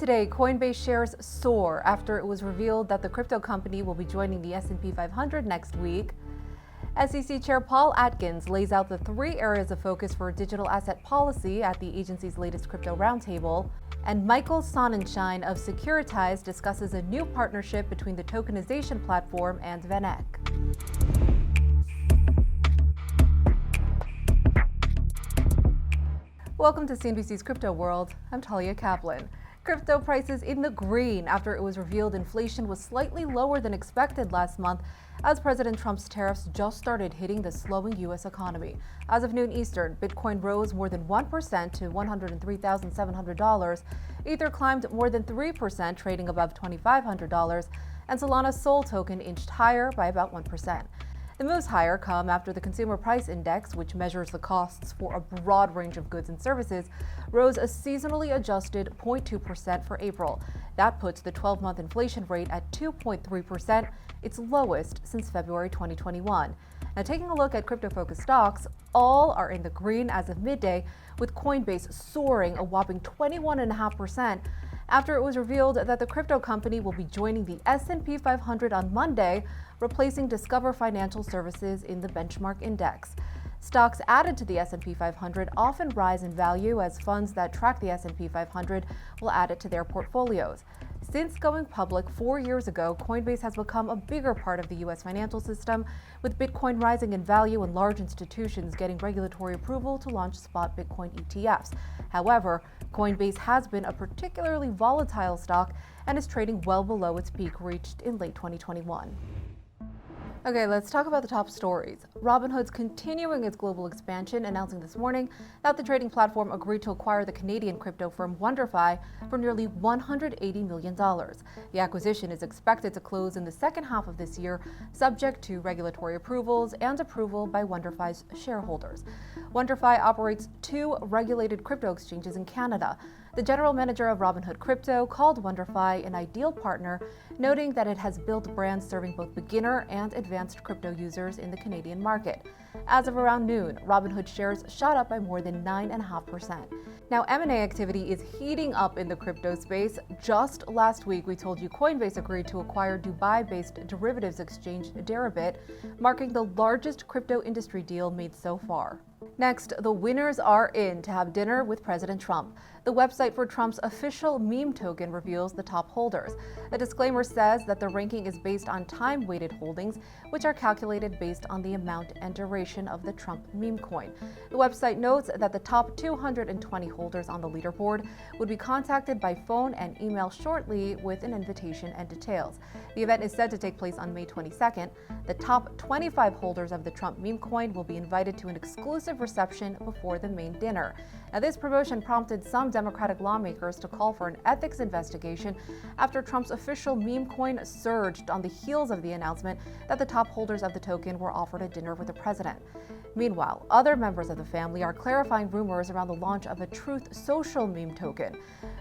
today, Coinbase shares soar after it was revealed that the crypto company will be joining the S&P 500 next week. SEC Chair Paul Atkins lays out the 3 areas of focus for digital asset policy at the agency's latest crypto roundtable. And Michael Sonnenshein of Securitize discusses a new partnership between the tokenization platform and VanEck. Welcome to CNBC's Crypto World. I'm Talia Kaplan. Crypto prices in the green after it was revealed inflation was slightly lower than expected last month as President Trump's tariffs just started hitting the slowing U.S. economy. As of noon Eastern, Bitcoin rose more than 1% to $103,700. Ether climbed more than 3%, trading above $2,500, and Solana's SOL token inched higher by about 1%. The moves higher come after the Consumer Price Index, which measures the costs for a broad range of goods and services, rose a seasonally adjusted 0.2% for April. That puts the 12-month inflation rate at 2.3%, its lowest since February 2021. Now, taking a look at crypto-focused stocks, all are in the green as of midday, with Coinbase soaring a whopping 21.5%. after it was revealed that the crypto company will be joining the S&P 500 on Monday, replacing Discover Financial Services in the benchmark index. Stocks added to the S&P 500 often rise in value as funds that track the S&P 500 will add it to their portfolios. Since going public 4 years ago, Coinbase has become a bigger part of the U.S. financial system, with Bitcoin rising in value and large institutions getting regulatory approval to launch spot Bitcoin ETFs. However, Coinbase has been a particularly volatile stock and is trading well below its peak reached in late 2021. Okay, let's talk about the top stories. Robinhood's continuing its global expansion, announcing this morning that the trading platform agreed to acquire the Canadian crypto firm WonderFi for nearly $180 million. The acquisition is expected to close in the second half of this year, subject to regulatory approvals and approval by WonderFi's shareholders. WonderFi operates 2 regulated crypto exchanges in Canada. The general manager of Robinhood Crypto called WonderFi an ideal partner, noting that it has built brands serving both beginner and advanced crypto users in the Canadian market. As of around noon, Robinhood shares shot up by more than 9.5%. Now, M&A activity is heating up in the crypto space. Just last week, we told you Coinbase agreed to acquire Dubai-based derivatives exchange Deribit, marking the largest crypto industry deal made so far. Next, the winners are in to have dinner with President Trump. The website for Trump's official meme token reveals the top holders. The disclaimer says that the ranking is based on time-weighted holdings, which are calculated based on the amount and duration of the Trump meme coin. The website notes that the top 220 holders on the leaderboard would be contacted by phone and email shortly with an invitation and details. The event is said to take place on May 22nd. The top 25 holders of the Trump meme coin will be invited to an exclusive reception before the main dinner. Now, this promotion prompted some Democratic lawmakers to call for an ethics investigation after Trump's official meme coin surged on the heels of the announcement that the top holders of the token were offered a dinner with the president. Meanwhile, other members of the family are clarifying rumors around the launch of a Truth Social meme token.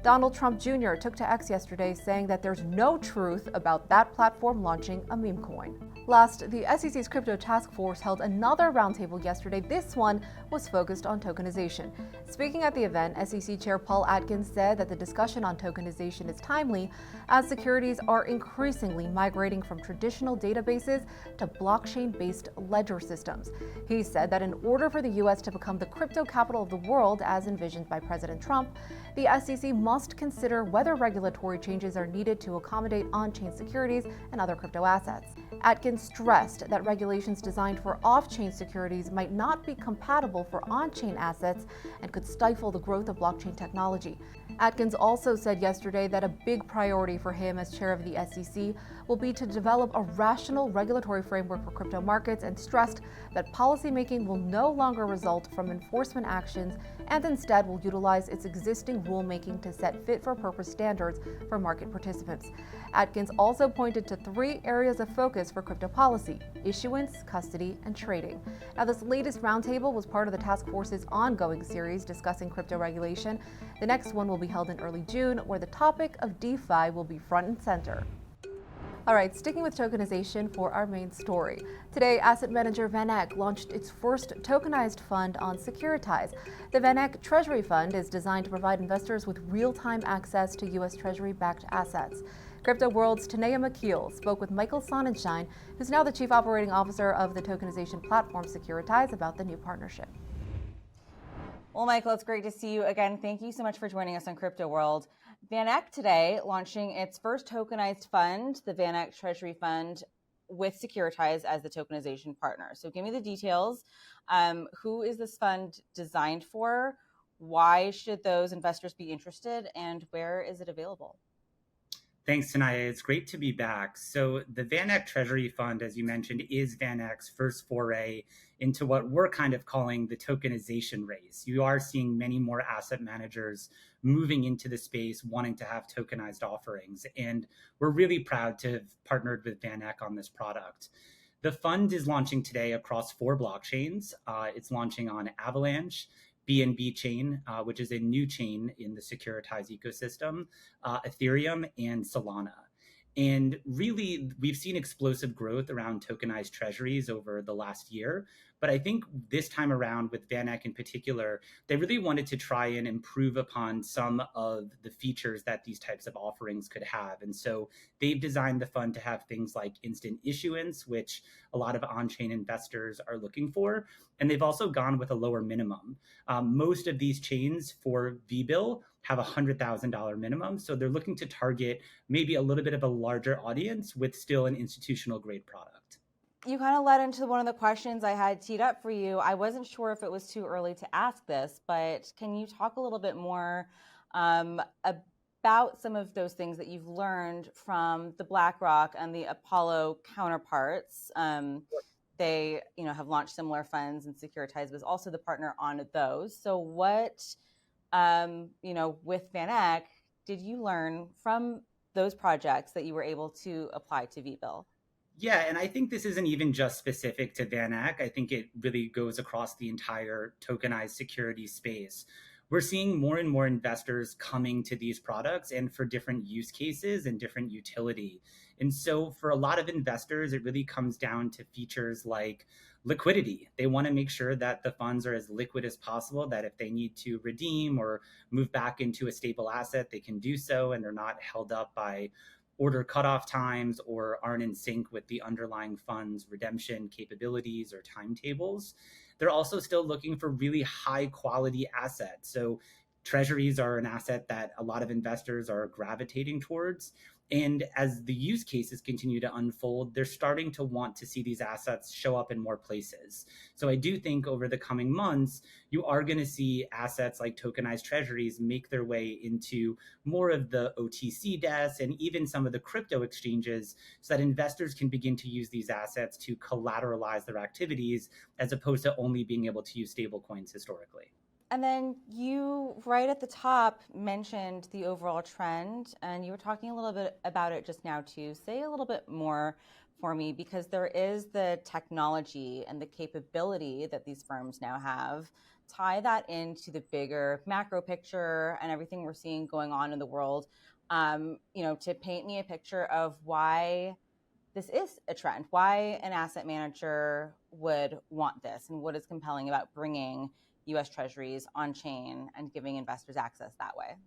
Donald Trump Jr. took to X yesterday saying that there's no truth about that platform launching a meme coin. Last, the SEC's Crypto Task Force held another roundtable yesterday. This one was focused on tokenization. Speaking at the event, SEC Chair Paul Atkins said that the discussion on tokenization is timely as securities are increasingly migrating from traditional databases to blockchain-based ledger systems. He said that in order for the U.S. to become the crypto capital of the world, as envisioned by President Trump, the SEC must consider whether regulatory changes are needed to accommodate on-chain securities and other crypto assets. Atkins stressed that regulations designed for off-chain securities might not be compatible for on-chain assets and could stifle the growth of blockchain technology. Atkins also said yesterday that a big priority for him as chair of the SEC will be to develop a rational regulatory framework for crypto markets, and stressed that policymaking will no longer result from enforcement actions and instead will utilize its existing rulemaking to set fit-for-purpose standards for market participants. Atkins also pointed to 3 areas of focus for crypto policy: issuance, custody, and trading. Now, this latest roundtable was part of the task force's ongoing series discussing crypto regulation. The next one will be held in early June, where the topic of DeFi will be front and center. All right, sticking with tokenization for our main story. Today, asset manager VanEck launched its first tokenized fund on Securitize. The VanEck Treasury Fund is designed to provide investors with real-time access to U.S. Treasury-backed assets. Crypto World's Tanea McKeel spoke with Michael Sonnenshein, who's now the chief operating officer of the tokenization platform Securitize, about the new partnership. Well, Michael, it's great to see you again. Thank you so much for joining us on Crypto World. VanEck today launching its first tokenized fund, the VanEck Treasury Fund, with Securitize as the tokenization partner. So give me the details. Who is this fund designed for? Why should those investors be interested? And where is it available? Thanks, Tanaya. It's great to be back. So the VanEck Treasury Fund, as you mentioned, is VanEck's first foray into what we're kind of calling the tokenization race. You are seeing many more asset managers moving into the space, wanting to have tokenized offerings. And we're really proud to have partnered with VanEck on this product. The fund is launching today across 4 blockchains. It's launching on Avalanche, BNB chain, which is a new chain in the Securitize ecosystem, Ethereum, and Solana. And really, we've seen explosive growth around tokenized treasuries over the last year. But I think this time around with VanEck in particular, they really wanted to try and improve upon some of the features that these types of offerings could have. And so they've designed the fund to have things like instant issuance, which a lot of on-chain investors are looking for. And they've also gone with a lower minimum. Most of these chains for VBill have a $100,000 minimum. So they're looking to target maybe a little bit of a larger audience with still an institutional grade product. You kind of led into one of the questions I had teed up for you. I wasn't sure if it was too early to ask this, but can you talk a little bit more about some of those things that you've learned from the BlackRock and the Apollo counterparts? They, have launched similar funds, and Securitize was also the partner on those. So what, with VanEck, did you learn from those projects that you were able to apply to VBill? Yeah, and I think this isn't even just specific to VanEck. I think it really goes across the entire tokenized security space. We're seeing more and more investors coming to these products and for different use cases and different utility. And so for a lot of investors, it really comes down to features like liquidity. They want to make sure that the funds are as liquid as possible, that if they need to redeem or move back into a stable asset, they can do so and they're not held up by order cutoff times or aren't in sync with the underlying fund's redemption capabilities or timetables. They're also still looking for really high quality assets. So treasuries are an asset that a lot of investors are gravitating towards. And as the use cases continue to unfold, they're starting to want to see these assets show up in more places. So I do think over the coming months, you are going to see assets like tokenized treasuries make their way into more of the OTC desks and even some of the crypto exchanges so that investors can begin to use these assets to collateralize their activities as opposed to only being able to use stable coins historically. And then you, right at the top, mentioned the overall trend, and you were talking a little bit about it just now too. Say a little bit more for me, because there is the technology and the capability that these firms now have. Tie that into the bigger macro picture and everything we're seeing going on in the world, to paint me a picture of why this is a trend, why an asset manager would want this, and what is compelling about bringing U.S. Treasuries on chain and giving investors access that way.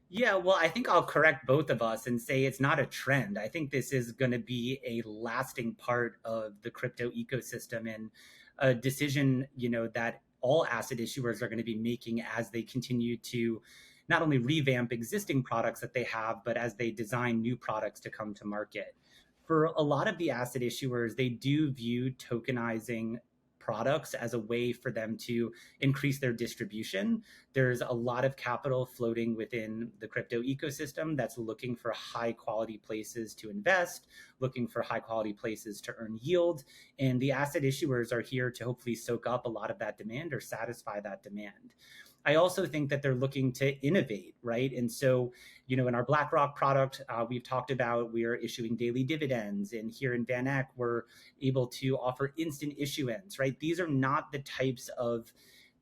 Yeah, well, I think I'll correct both of us and say it's not a trend. I think this is going to be a lasting part of the crypto ecosystem and a decision, that all asset issuers are going to be making as they continue to not only revamp existing products that they have, but as they design new products to come to market. For a lot of the asset issuers, they do view tokenizing products as a way for them to increase their distribution. There's a lot of capital floating within the crypto ecosystem that's looking for high quality places to invest, looking for high quality places to earn yield. And the asset issuers are here to hopefully soak up a lot of that demand or satisfy that demand. I also think that they're looking to innovate, right? And so, in our BlackRock product, we've talked about we are issuing daily dividends. And here in VanEck, we're able to offer instant issuance, right? These are not the types of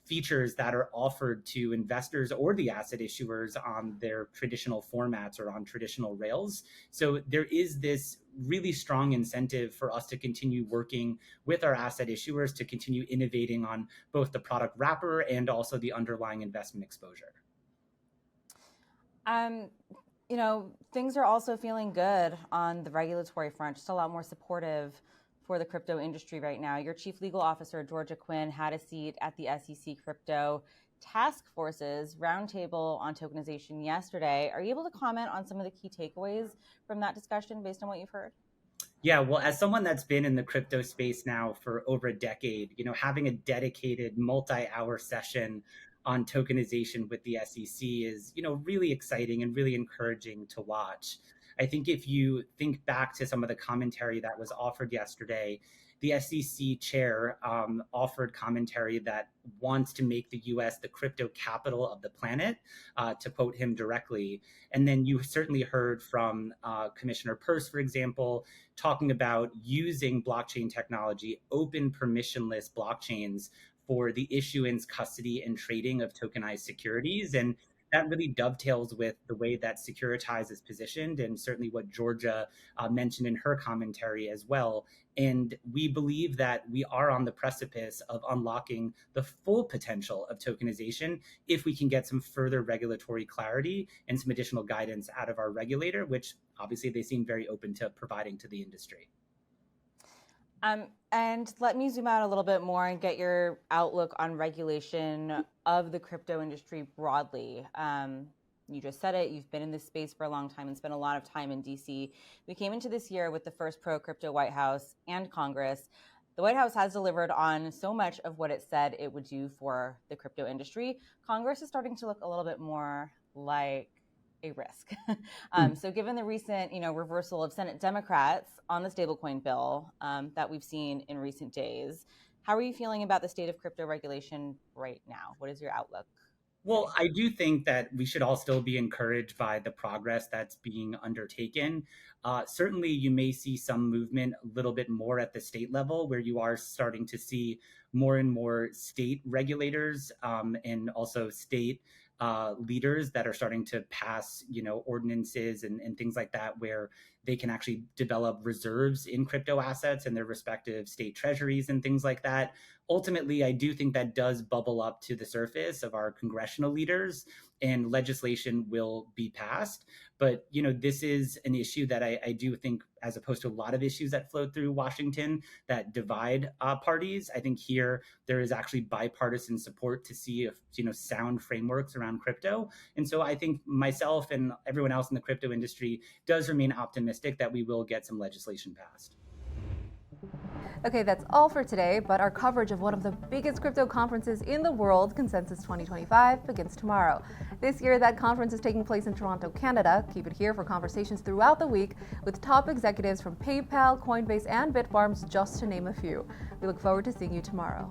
features that are offered to investors or the asset issuers on their traditional formats or on traditional rails. So there is this really strong incentive for us to continue working with our asset issuers to continue innovating on both the product wrapper and also the underlying investment exposure. Things are also feeling good on the regulatory front, just a lot more supportive for the crypto industry right now. Your chief legal officer, Georgia Quinn, had a seat at the SEC Crypto Task Force's roundtable on tokenization yesterday. Are you able to comment on some of the key takeaways from that discussion based on what you've heard? Yeah, well, as someone that's been in the crypto space now for over a decade, having a dedicated multi-hour session on tokenization with the SEC is, really exciting and really encouraging to watch. I think if you think back to some of the commentary that was offered yesterday, the SEC chair offered commentary that wants to make the US the crypto capital of the planet, to quote him directly. And then you certainly heard from Commissioner Peirce, for example, talking about using blockchain technology, open permissionless blockchains for the issuance, custody, and trading of tokenized securities. And that really dovetails with the way that Securitize is positioned, and certainly what Georgia mentioned in her commentary as well. And we believe that we are on the precipice of unlocking the full potential of tokenization if we can get some further regulatory clarity and some additional guidance out of our regulator, which obviously they seem very open to providing to the industry. And let me zoom out a little bit more and get your outlook on regulation of the crypto industry broadly. You just said it, you've been in this space for a long time and spent a lot of time in DC. We came into this year with the first pro-crypto White House and Congress. The White House has delivered on so much of what it said it would do for the crypto industry. Congress is starting to look a little bit more like a risk. So given the recent, reversal of Senate Democrats on the stablecoin bill that we've seen in recent days, how are you feeling about the state of crypto regulation right now? What is your outlook? Well, I do think that we should all still be encouraged by the progress that's being undertaken. Certainly, you may see some movement a little bit more at the state level, where you are starting to see more and more state regulators and also state leaders that are starting to pass, ordinances and things like that, where they can actually develop reserves in crypto assets in their respective state treasuries and things like that. Ultimately, I do think that does bubble up to the surface of our congressional leaders, and legislation will be passed. But, this is an issue that I do think, as opposed to a lot of issues that flow through Washington that divide parties, I think here there is actually bipartisan support to see if, sound frameworks around crypto. And so I think myself and everyone else in the crypto industry does remain optimistic that we will get some legislation passed. Okay, that's all for today, but our coverage of one of the biggest crypto conferences in the world, Consensus 2025, begins tomorrow. This year, that conference is taking place in Toronto, Canada. Keep it here for conversations throughout the week with top executives from PayPal, Coinbase, and Bitfarms, just to name a few. We look forward to seeing you tomorrow.